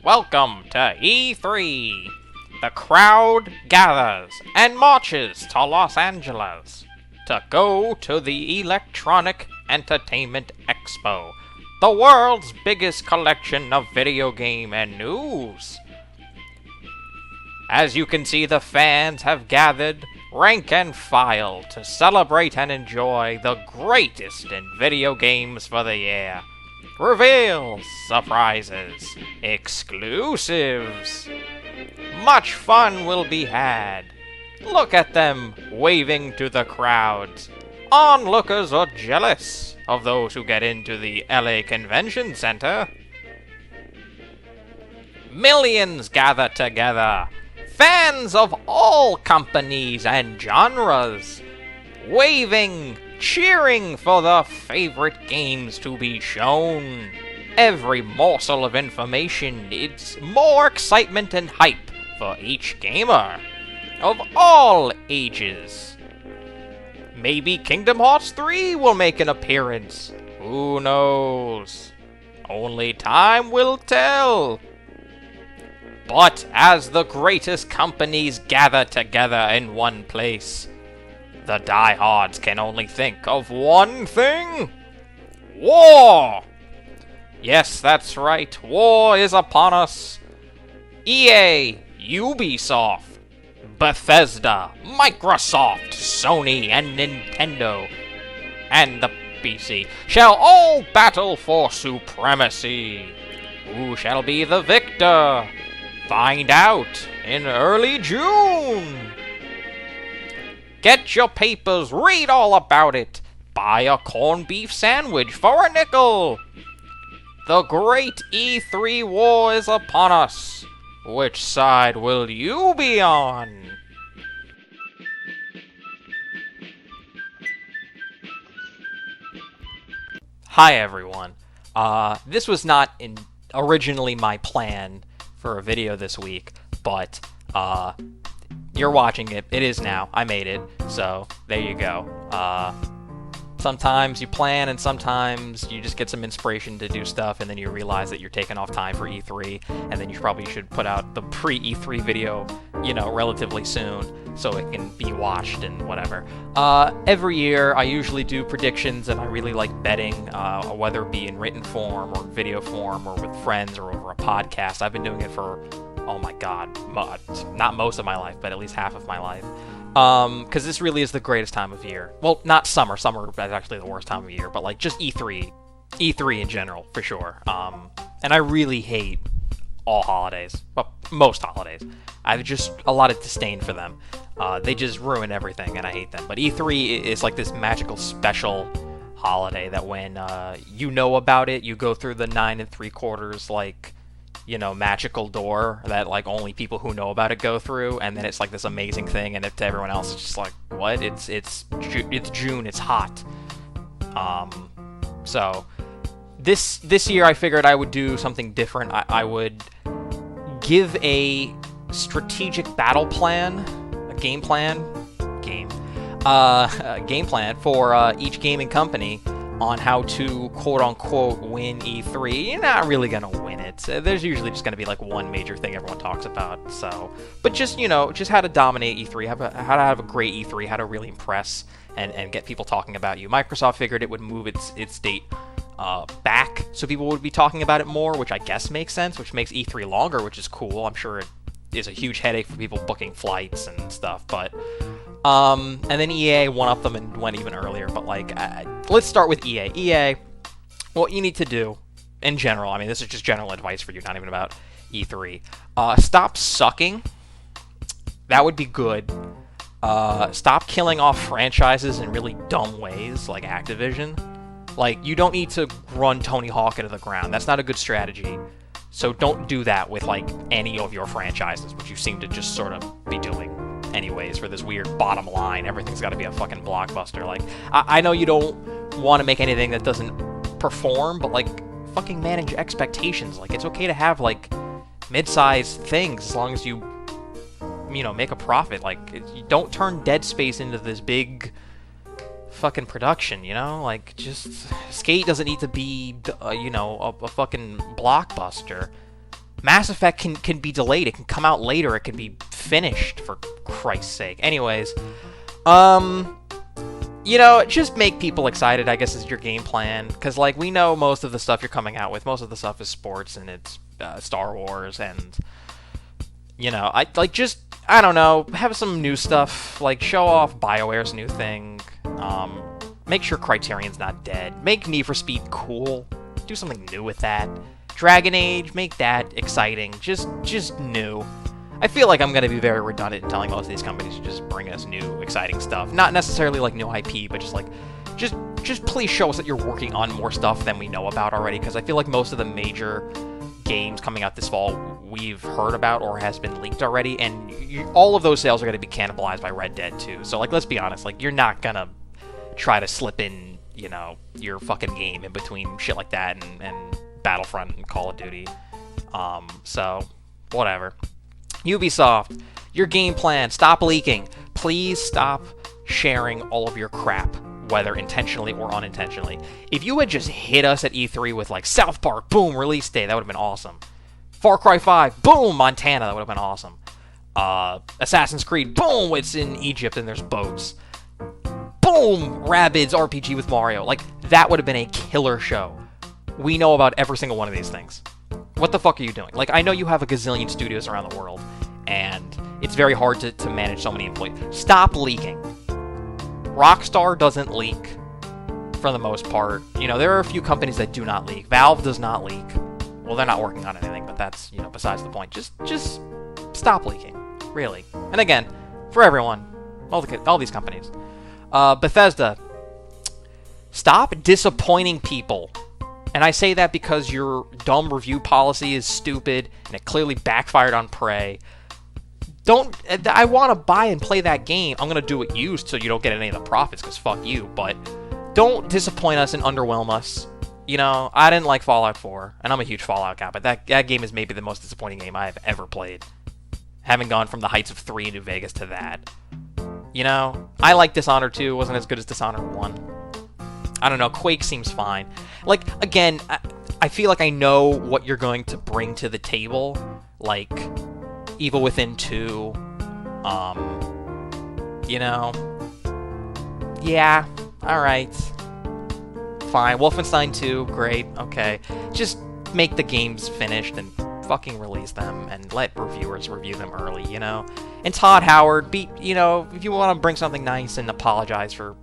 Welcome to E3. The crowd gathers and marches to Los Angeles to go to the Electronic Entertainment Expo, the world's biggest collection of video game and news. As you can see, the fans have gathered rank and file to celebrate and enjoy the greatest in video games for the year. Reveals, surprises, exclusives. Much fun will be had. Look at them waving to the crowds. Onlookers are jealous of those who get into the LA Convention Center. Millions gather together. Fans of all companies and genres. Waving, cheering for their favorite games to be shown. Every morsel of information needs more excitement and hype for each gamer of all ages. Maybe Kingdom Hearts 3 will make an appearance. Who knows? Only time will tell. But as the greatest companies gather together in one place, the diehards can only think of one thing: war! Yes, that's right, war is upon us. EA, Ubisoft, Bethesda, Microsoft, Sony, and Nintendo, and the PC shall all battle for supremacy. Who shall be the victor? Find out in early June. Get your papers, read all about it. Buy a corned beef sandwich for a nickel. The great E3 war is upon us. Which side will you be on? Hi everyone. This was not originally my plan for a video this week, but you're watching it. It is now. I made it. So, there you go. Sometimes you plan, and sometimes you just get some inspiration to do stuff, and then you realize that you're taking off time for E3, and then you probably should put out the pre-E3 video, relatively soon, so it can be watched and whatever. Every year, I usually do predictions, and I really like betting, whether it be in written form, or video form, or with friends, or over a podcast. I've been doing it for, oh my god, not most of my life, but at least half of my life. Because this really is the greatest time of year. Well, not summer. Summer is actually the worst time of year, but like just E3. E3 in general, for sure. And I really hate all holidays. Well, most holidays. I have just a lot of disdain for them. They just ruin everything, and I hate them. But E3 is like this magical special holiday that when you know about it, you go through the 9 3/4, like, magical door that, like, only people who know about it go through, and then it's, like, this amazing thing, and to everyone else, it's just like, what? It's June, it's hot. So, this year I figured I would do something different. I would give a strategic battle plan, a game plan for each gaming company on how to quote-unquote win E3. You're not really gonna win it. There's usually just gonna be like one major thing everyone talks about. So, but just just how to dominate E3, how to have a great E3, how to really impress and get people talking about you. Microsoft figured it would move its date back, so people would be talking about it more, which I guess makes sense, which makes E3 longer, which is cool. I'm sure it is a huge headache for people booking flights and stuff, but. And then EA one-upped them and went even earlier, but like, let's start with EA. EA, what you need to do, in general, I mean, this is just general advice for you, not even about E3. Stop sucking. That would be good. Stop killing off franchises in really dumb ways, like Activision. Like, you don't need to run Tony Hawk into the ground. That's not a good strategy. So don't do that with, like, any of your franchises, which you seem to just sort of be doing anyways, for this weird bottom line. Everything's got to be a fucking blockbuster. Like, I know you don't want to make anything that doesn't perform, but, like, fucking manage expectations. Like, it's okay to have, like, mid-sized things as long as you make a profit. Like, you don't turn Dead Space into this big fucking production, you know? Like, just... Skate doesn't need to be, a fucking blockbuster. Mass Effect can be delayed. It can come out later. It can be finished, for Christ's sake. Anyways, just make people excited, I guess, is your game plan. Because, like, we know most of the stuff you're coming out with. Most of the stuff is sports, and it's Star Wars, and, I don't know, have some new stuff. Like, show off BioWare's new thing. Make sure Criterion's not dead. Make Need for Speed cool. Do something new with that. Dragon Age, make that exciting. Just new. I feel like I'm going to be very redundant in telling most of these companies to just bring us new, exciting stuff. Not necessarily like new IP, but just please show us that you're working on more stuff than we know about already, because I feel like most of the major games coming out this fall we've heard about or has been leaked already, and all of those sales are going to be cannibalized by Red Dead 2. So, like, let's be honest, like, you're not going to try to slip in, your fucking game in between shit like that and Battlefront and Call of Duty. So, whatever. Ubisoft, your game plan, stop leaking. Please stop sharing all of your crap, whether intentionally or unintentionally. If you had just hit us at E3 with, like, South Park, boom, release day, that would have been awesome. Far Cry 5, boom, Montana, that would have been awesome. Assassin's Creed, boom, it's in Egypt and there's boats. Boom, Rabbids RPG with Mario. Like, that would have been a killer show. We know about every single one of these things. What the fuck are you doing? Like, I know you have a gazillion studios around the world, and it's very hard to manage so many employees. Stop leaking. Rockstar doesn't leak, for the most part. There are a few companies that do not leak. Valve does not leak. Well, they're not working on anything, but that's, besides the point. Just stop leaking. Really. And again, for everyone, all these companies. Bethesda, stop disappointing people. And I say that because your dumb review policy is stupid, and it clearly backfired on Prey. I want to buy and play that game. I'm going to do it used so you don't get any of the profits, because fuck you. But don't disappoint us and underwhelm us. I didn't like Fallout 4, and I'm a huge Fallout guy, but that game is maybe the most disappointing game I have ever played. Having gone from the heights of 3 in New Vegas to that. I like Dishonored 2. It wasn't as good as Dishonored 1. I don't know, Quake seems fine. Like, again, I feel like I know what you're going to bring to the table. Like, Evil Within 2. Yeah, alright. Fine. Wolfenstein 2, great, okay. Just make the games finished and fucking release them and let reviewers review them early, And Todd Howard, if you want to bring something nice and apologize for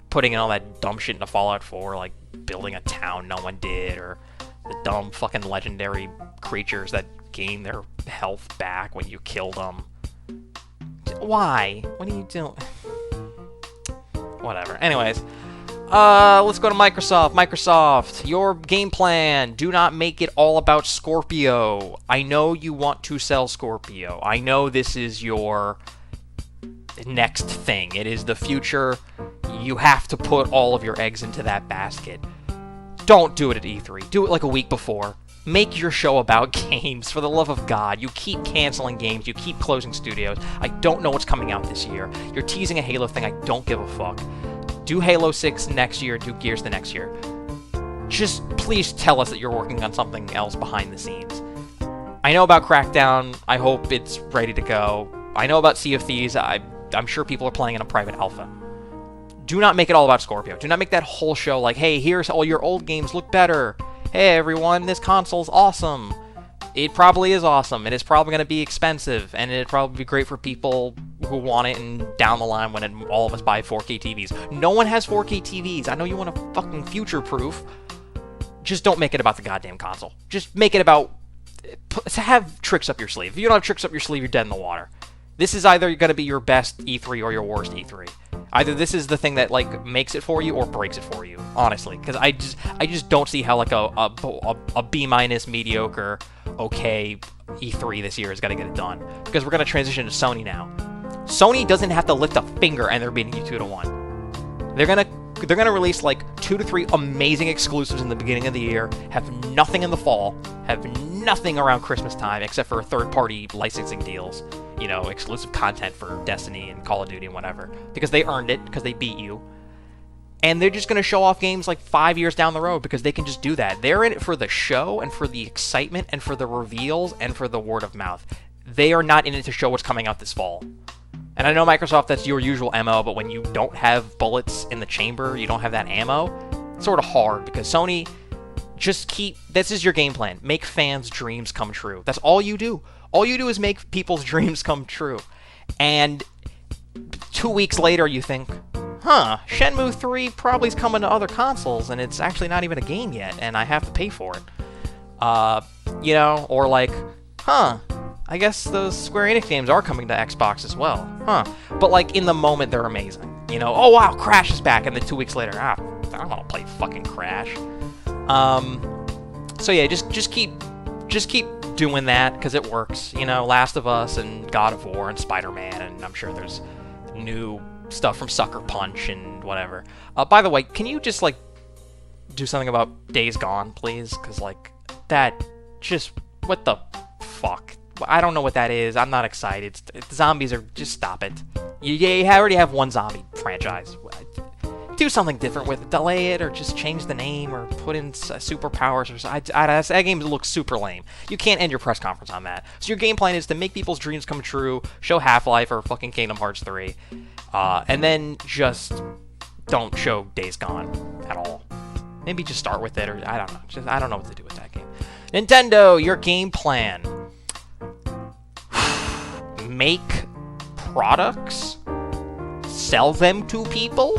putting in all that dumb shit into Fallout 4, like building a town no one did, or the dumb fucking legendary creatures that gain their health back when you kill them. Why? What are you doing? Whatever. Anyways, let's go to Microsoft. Microsoft, your game plan. Do not make it all about Scorpio. I know you want to sell Scorpio. I know this is your next thing. It is the future. You have to put all of your eggs into that basket. Don't do it at E3. Do it like a week before. Make your show about games, for the love of God. You keep canceling games. You keep closing studios. I don't know what's coming out this year. You're teasing a Halo thing. I don't give a fuck. Do Halo 6 next year. Do Gears the next year. Just please tell us that you're working on something else behind the scenes. I know about Crackdown. I hope it's ready to go. I know about Sea of Thieves. I'm sure people are playing in a private alpha. Do not make it all about Scorpio. Do not make that whole show like, hey, here's all your old games look better. Hey, everyone, this console's awesome. It probably is awesome. It is probably going to be expensive, and it'd probably be great for people who want it and down the line when all of us buy 4K TVs. No one has 4K TVs. I know you want to fucking future-proof. Just don't make it about the goddamn console. Just make it about... have tricks up your sleeve. If you don't have tricks up your sleeve, you're dead in the water. This is either going to be your best E3 or your worst E3. Either this is the thing that, like, makes it for you or breaks it for you, honestly. Because I just don't see how, like, a B- mediocre, okay E3 this year is going to get it done. Because we're going to transition to Sony now. Sony doesn't have to lift a finger and they're beating you 2-1. They're gonna release, like, 2 to 3 amazing exclusives in the beginning of the year, have nothing in the fall, have nothing around Christmas time except for third-party licensing deals. Exclusive content for Destiny and Call of Duty and whatever. Because they earned it, because they beat you. And they're just going to show off games like 5 years down the road because they can just do that. They're in it for the show and for the excitement and for the reveals and for the word of mouth. They are not in it to show what's coming out this fall. And I know Microsoft, that's your usual MO, but when you don't have bullets in the chamber, you don't have that ammo, it's sort of hard because Sony this is your game plan. Make fans' dreams come true. That's all you do. All you do is make people's dreams come true. And 2 weeks later, you think, Shenmue 3 probably is coming to other consoles, and it's actually not even a game yet, and I have to pay for it. Or like, I guess those Square Enix games are coming to Xbox as well. But like, in the moment, they're amazing. Oh wow, Crash is back, and then 2 weeks later, I don't want to play fucking Crash. So yeah, just keep doing that, because it works. Last of Us and God of War and Spider-Man, and I'm sure there's new stuff from Sucker Punch and whatever. By the way, can you just like do something about Days Gone, please? Because like that, what the fuck? I don't know what that is. I'm not excited. Zombies are just stop it. You already have one zombie franchise. Do something different with it. Delay it, or just change the name, or put in superpowers or something. That game looks super lame. You can't end your press conference on that. So your game plan is to make people's dreams come true, show Half-Life or fucking Kingdom Hearts 3, and then just don't show Days Gone at all. Maybe just start with it, or I don't know. I don't know what to do with that game. Nintendo, your game plan. Make products, sell them to people,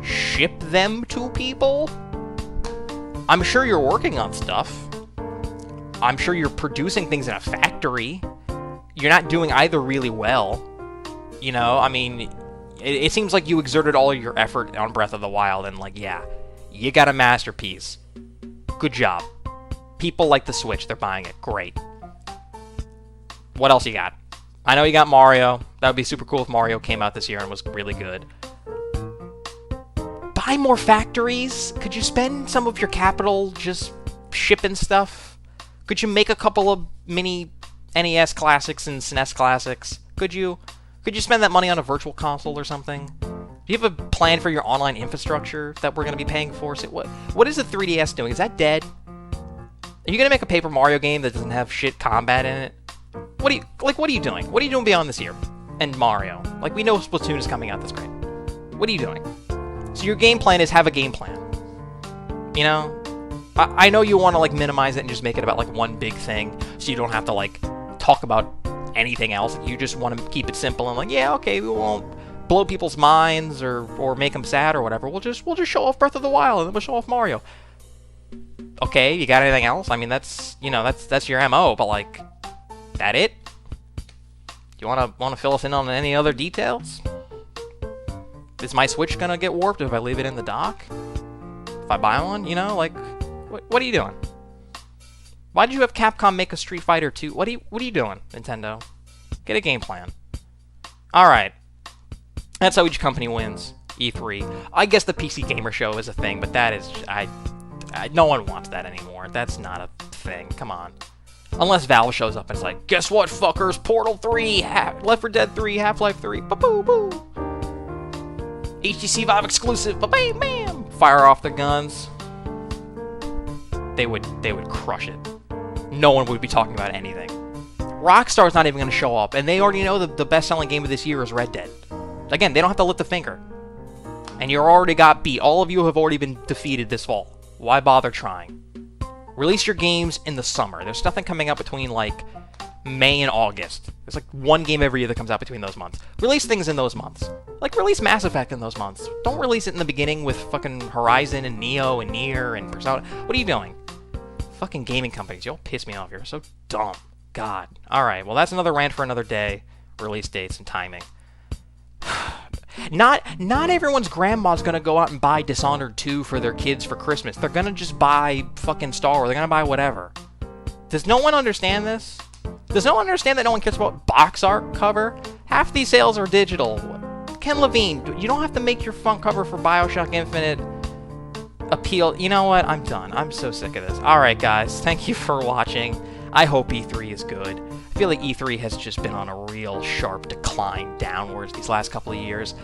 ship them to people. I'm sure you're working on stuff. I'm sure you're producing things in a factory. You're not doing either really well. It seems like you exerted all of your effort on Breath of the Wild, and like, yeah, you got a masterpiece. Good job. People like the Switch, they're buying it. Great. What else you got? I know you got Mario. That would be super cool if Mario came out this year and was really good. Buy more factories? Could you spend some of your capital just shipping stuff? Could you make a couple of mini NES classics and SNES classics? Could you spend that money on a virtual console or something? Do you have a plan for your online infrastructure that we're going to be paying for? So what is the 3DS doing? Is that dead? Are you going to make a Paper Mario game that doesn't have shit combat in it? What are you doing? What are you doing beyond this year? And Mario. Like, we know Splatoon is coming out this great. What are you doing? So your game plan is have a game plan. I know you want to like minimize it and just make it about like one big thing, so you don't have to like talk about anything else. You just want to keep it simple and like, yeah, okay, we won't blow people's minds or make them sad or whatever. We'll just show off Breath of the Wild and then we'll show off Mario. Okay, you got anything else? I mean, that's your MO, but like, that it? You want to fill us in on any other details? Is my Switch gonna get warped if I leave it in the dock? If I buy one, like, what are you doing? Why did you have Capcom make a Street Fighter 2? What are you doing, Nintendo? Get a game plan. All right, that's how each company wins. E3. I guess the PC Gamer Show is a thing, but that is no one wants that anymore. That's not a thing. Come on. Unless Valve shows up and it's like, guess what, fuckers? Portal 3, Left 4 Dead 3, Half-Life 3, ba-boo-boo. HTC Vive exclusive, ba-bam, bam. Fire off the guns. They would crush it. No one would be talking about anything. Rockstar's not even going to show up, and they already know the best-selling game of this year is Red Dead. Again, they don't have to lift a finger. And you already got beat. All of you have already been defeated this fall. Why bother trying? Release your games in the summer. There's nothing coming out between, like, May and August. There's, like, one game every year that comes out between those months. Release things in those months. Like, release Mass Effect in those months. Don't release it in the beginning with fucking Horizon and Neo and Nier and Persona. What are you doing? Fucking gaming companies. Y'all piss me off. You're so dumb. God. Alright, well, that's another rant for another day. Release dates and timing. Not everyone's grandma's gonna go out and buy Dishonored 2 for their kids for Christmas. They're gonna just buy fucking Star Wars. They're gonna buy whatever. Does no one understand this? Does no one understand that no one cares about box art cover? Half these sales are digital. Ken Levine, you don't have to make your front cover for Bioshock Infinite appeal. You know what? I'm done. I'm so sick of this. Alright, guys. Thank you for watching. I hope E3 is good. I feel like E3 has just been on a real sharp decline downwards these last couple of years.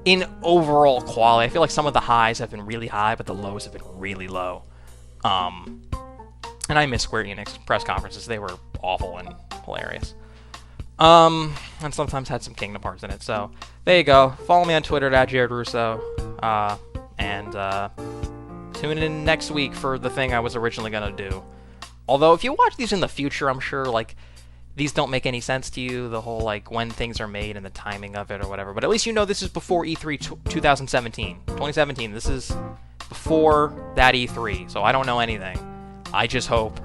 in overall quality. I feel like some of the highs have been really high, but the lows have been really low. And I miss Square Enix press conferences. They were awful and hilarious. And sometimes had some Kingdom Hearts in it. So there you go. Follow me on Twitter at Jared Russo. And tune in next week for the thing I was originally going to do. Although if you watch these in the future, I'm sure like these don't make any sense to you, the whole like when things are made and the timing of it or whatever. But at least you know this is before E3 2017. This is before that E3, so I don't know anything. I just hope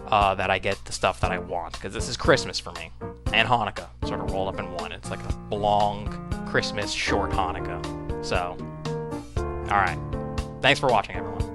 that I get the stuff that I want, because this is Christmas for me. And Hanukkah, sort of rolled up in one. It's like a long Christmas, short Hanukkah. So, alright. Thanks for watching, everyone.